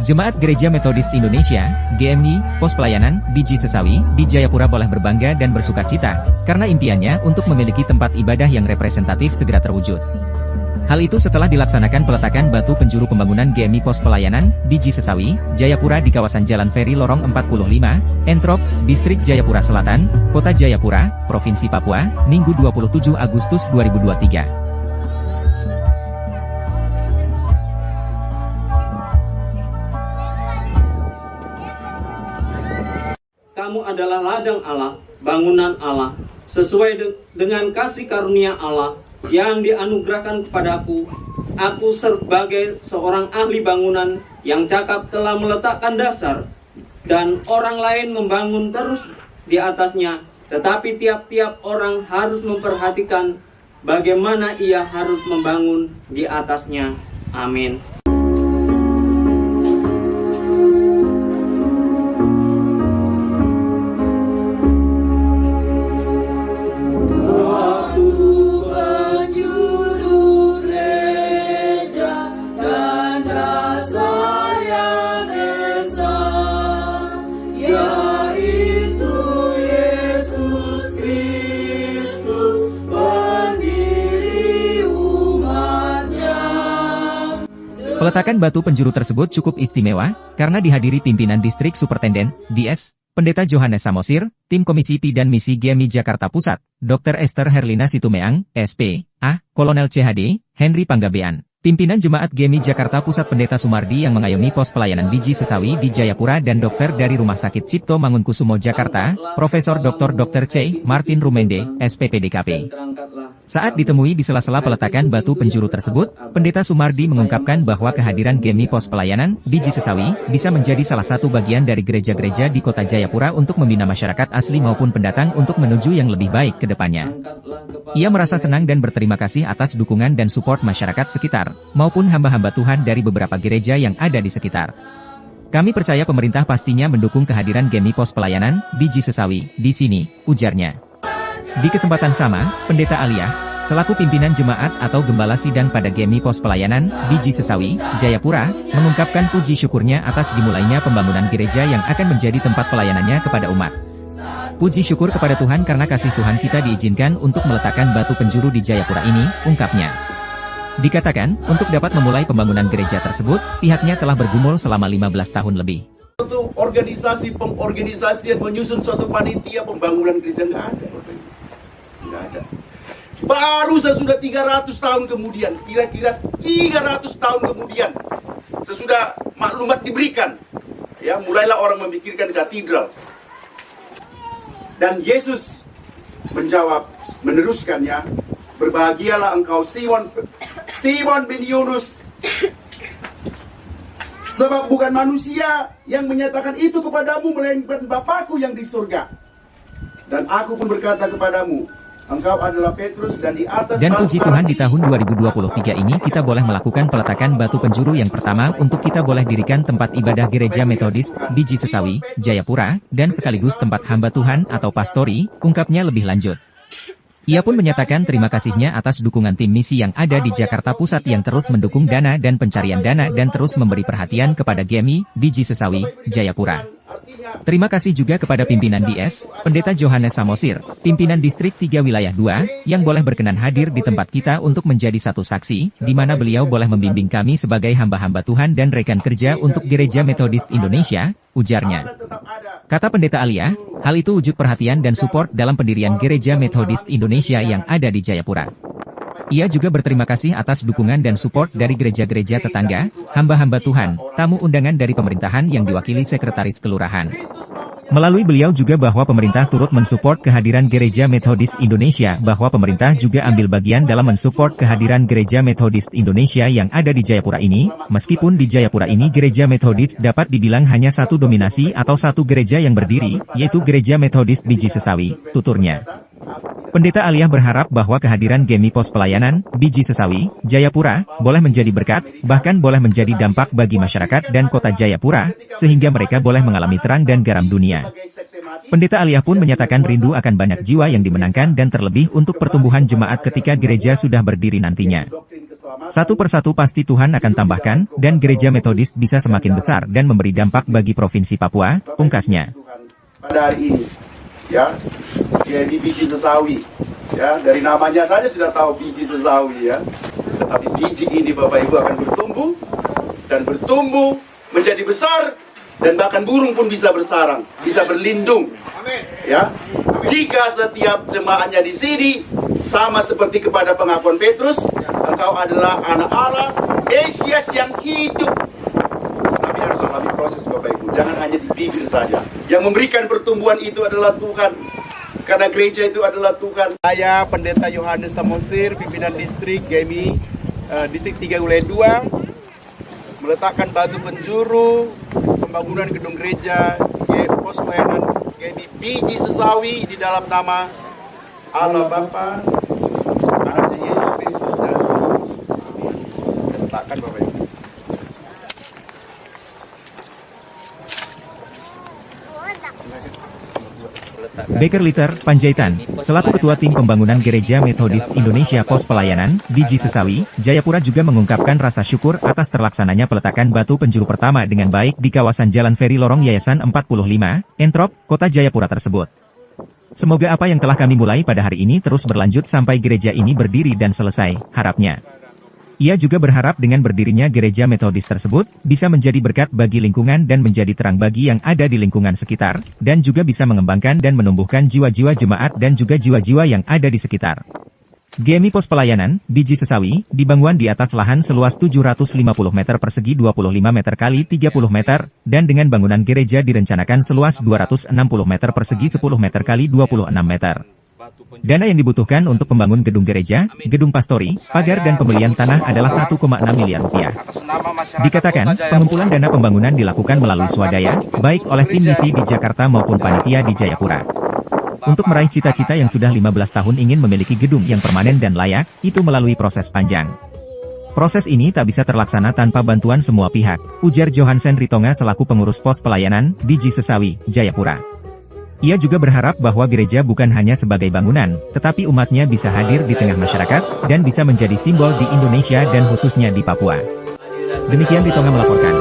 Jemaat Gereja Metodis Indonesia, GMI, Pos Pelayanan, Biji Sesawi, di Jayapura boleh berbangga dan bersukacita, karena impiannya untuk memiliki tempat ibadah yang representatif segera terwujud. Hal itu setelah dilaksanakan peletakan batu penjuru pembangunan GMI Pos Pelayanan, Biji Sesawi, Jayapura di kawasan Jalan Feri Lorong 45, Entrop, Distrik Jayapura Selatan, Kota Jayapura, Provinsi Papua, Minggu 27 Agustus 2023. Kamu adalah ladang Allah, bangunan Allah, sesuai dengan kasih karunia Allah yang dianugerahkan kepadaku. Aku sebagai seorang ahli bangunan yang cakap telah meletakkan dasar, dan orang lain membangun terus di atasnya. Tetapi tiap-tiap orang harus memperhatikan bagaimana ia harus membangun di atasnya. Amin. Peletakan batu penjuru tersebut cukup istimewa, karena dihadiri pimpinan Distrik Supertenden, DS, Pendeta Johannes Samosir, Tim Komisi Pi dan Misi GMI Jakarta Pusat, Dr. Esther Herlina Situmeang, SP.A, Kolonel CHD, Henry Panggabean. Pimpinan Jemaat GMI Jakarta Pusat Pendeta Sumardi yang mengayomi Pos Pelayanan Biji Sesawi di Jayapura dan dokter dari Rumah Sakit Cipto Mangunkusumo Jakarta, Profesor Dr. C. Martin Rumende, SPPDKP. Saat ditemui di sela-sela peletakan batu penjuru tersebut, Pendeta Sumardi mengungkapkan bahwa kehadiran GMI Pos Pelayanan Biji Sesawi bisa menjadi salah satu bagian dari gereja-gereja di Kota Jayapura untuk membina masyarakat asli maupun pendatang untuk menuju yang lebih baik ke depannya. Ia merasa senang dan berterima kasih atas dukungan dan support masyarakat sekitar, maupun hamba-hamba Tuhan dari beberapa gereja yang ada di sekitar. Kami percaya pemerintah pastinya mendukung kehadiran GMI Pos Pelayanan Biji Sesawi di sini, ujarnya. Di kesempatan sama, Pendeta Aliyah, selaku pimpinan jemaat atau gembala sidang pada GMI Pos Pelayanan Biji Sesawi, Jayapura, mengungkapkan puji syukurnya atas dimulainya pembangunan gereja yang akan menjadi tempat pelayanannya kepada umat. Puji syukur kepada Tuhan karena kasih Tuhan kita diizinkan untuk meletakkan batu penjuru di Jayapura ini, ungkapnya. Dikatakan, untuk dapat memulai pembangunan gereja tersebut, pihaknya telah bergumul selama 15 tahun lebih. Suatu organisasi yang menyusun suatu panitia pembangunan gereja nggak ada. Nggak ada. Baru sesudah 300 tahun kemudian, kira-kira 300 tahun kemudian, sesudah maklumat diberikan, ya mulailah orang memikirkan katedral. Dan Yesus menjawab, meneruskannya, berbahagialah engkau Simon bin Yunus, sebab bukan manusia yang menyatakan itu kepadamu, melainkan Bapakku yang di surga. Dan aku pun berkata kepadamu, engkau adalah Petrus dan di atas... Dan puji Tuhan di tahun 2023 ini kita boleh melakukan peletakan batu penjuru yang pertama untuk kita boleh dirikan tempat ibadah Gereja Metodis, Biji Sesawi, Jayapura, dan sekaligus tempat hamba Tuhan atau pastori, ungkapnya lebih lanjut. Ia pun menyatakan terima kasihnya atas dukungan tim misi yang ada di Jakarta Pusat yang terus mendukung dana dan pencarian dana dan terus memberi perhatian kepada GMI, Biji Sesawi, Jayapura. Terima kasih juga kepada pimpinan DS, Pendeta Johannes Samosir, pimpinan Distrik 3 Wilayah 2, yang boleh berkenan hadir di tempat kita untuk menjadi satu saksi, di mana beliau boleh membimbing kami sebagai hamba-hamba Tuhan dan rekan kerja untuk Gereja Metodis Indonesia, ujarnya. Kata Pendeta Aliyah, hal itu wujud perhatian dan support dalam pendirian Gereja Metodis Indonesia yang ada di Jayapura. Ia juga berterima kasih atas dukungan dan support dari gereja-gereja tetangga, hamba-hamba Tuhan, tamu undangan dari pemerintahan yang diwakili Sekretaris Kelurahan. Melalui beliau juga bahwa pemerintah turut mensupport kehadiran Gereja Metodis Indonesia, bahwa pemerintah juga ambil bagian dalam mensupport kehadiran Gereja Metodis Indonesia yang ada di Jayapura ini, meskipun di Jayapura ini Gereja Metodis dapat dibilang hanya satu dominasi atau satu gereja yang berdiri, yaitu Gereja Metodis Biji Sesawi, tuturnya. Pendeta Aliyah berharap bahwa kehadiran GMI Pos Pelayanan, Biji Sesawi, Jayapura, boleh menjadi berkat, bahkan boleh menjadi dampak bagi masyarakat dan kota Jayapura, sehingga mereka boleh mengalami terang dan garam dunia. Pendeta Aliyah pun menyatakan rindu akan banyak jiwa yang dimenangkan dan terlebih untuk pertumbuhan jemaat ketika gereja sudah berdiri nantinya. Satu persatu pasti Tuhan akan tambahkan, dan gereja metodis bisa semakin besar dan memberi dampak bagi Provinsi Papua, pungkasnya. Pada hari ini, ya, di biji sesawi, ya, dari namanya saja sudah tahu biji sesawi, ya. Tetapi biji ini Bapak Ibu akan bertumbuh menjadi besar, dan bahkan burung pun bisa bersarang, bisa berlindung. Ya, jika setiap jemaatnya di sini sama seperti kepada pengakuan Petrus, engkau adalah anak Allah, Mesias yang hidup. Tapi harus alami proses Bapak Ibu, jangan hanya di bibir saja. Yang memberikan pertumbuhan itu adalah Tuhan, karena gereja itu adalah Tuhan. Saya Pendeta Yohanes Samosir, pimpinan distrik GMI distrik 3 Wilayah 2, meletakkan batu penjuru pembangunan gedung gereja pos pelayanan GMI Biji Sesawi di dalam nama Allah Bapa, Anak Yesus Kristus, dan letakkan Bapak Ibu. Baker Liter, Panjaitan, selaku Ketua Tim Pembangunan Gereja Metodis Indonesia Pos Pelayanan, Biji Sesawi, Jayapura juga mengungkapkan rasa syukur atas terlaksananya peletakan batu penjuru pertama dengan baik di kawasan Jalan Feri Lorong Yayasan 45, Entrop, Kota Jayapura tersebut. Semoga apa yang telah kami mulai pada hari ini terus berlanjut sampai gereja ini berdiri dan selesai, harapnya. Ia juga berharap dengan berdirinya gereja metodis tersebut, bisa menjadi berkat bagi lingkungan dan menjadi terang bagi yang ada di lingkungan sekitar, dan juga bisa mengembangkan dan menumbuhkan jiwa-jiwa jemaat dan juga jiwa-jiwa yang ada di sekitar. GMI Pos Pelayanan, Biji Sesawi, dibangun di atas lahan seluas 750 meter persegi 25 meter kali 30 meter, dan dengan bangunan gereja direncanakan seluas 260 meter persegi 10 meter kali 26 meter. Dana yang dibutuhkan untuk membangun gedung gereja, gedung pastori, pagar dan pembelian tanah adalah 1,6 miliar rupiah. Dikatakan, pengumpulan dana pembangunan dilakukan melalui swadaya, baik oleh tim misi di Jakarta maupun panitia di Jayapura. Untuk meraih cita-cita yang sudah 15 tahun ingin memiliki gedung yang permanen dan layak, itu melalui proses panjang. Proses ini tak bisa terlaksana tanpa bantuan semua pihak, ujar Johansen Ritonga selaku pengurus pos pelayanan, Biji Sesawi, Jayapura. Ia juga berharap bahwa gereja bukan hanya sebagai bangunan, tetapi umatnya bisa hadir di tengah masyarakat, dan bisa menjadi simbol di Indonesia dan khususnya di Papua. Demikian Ritonga melaporkan.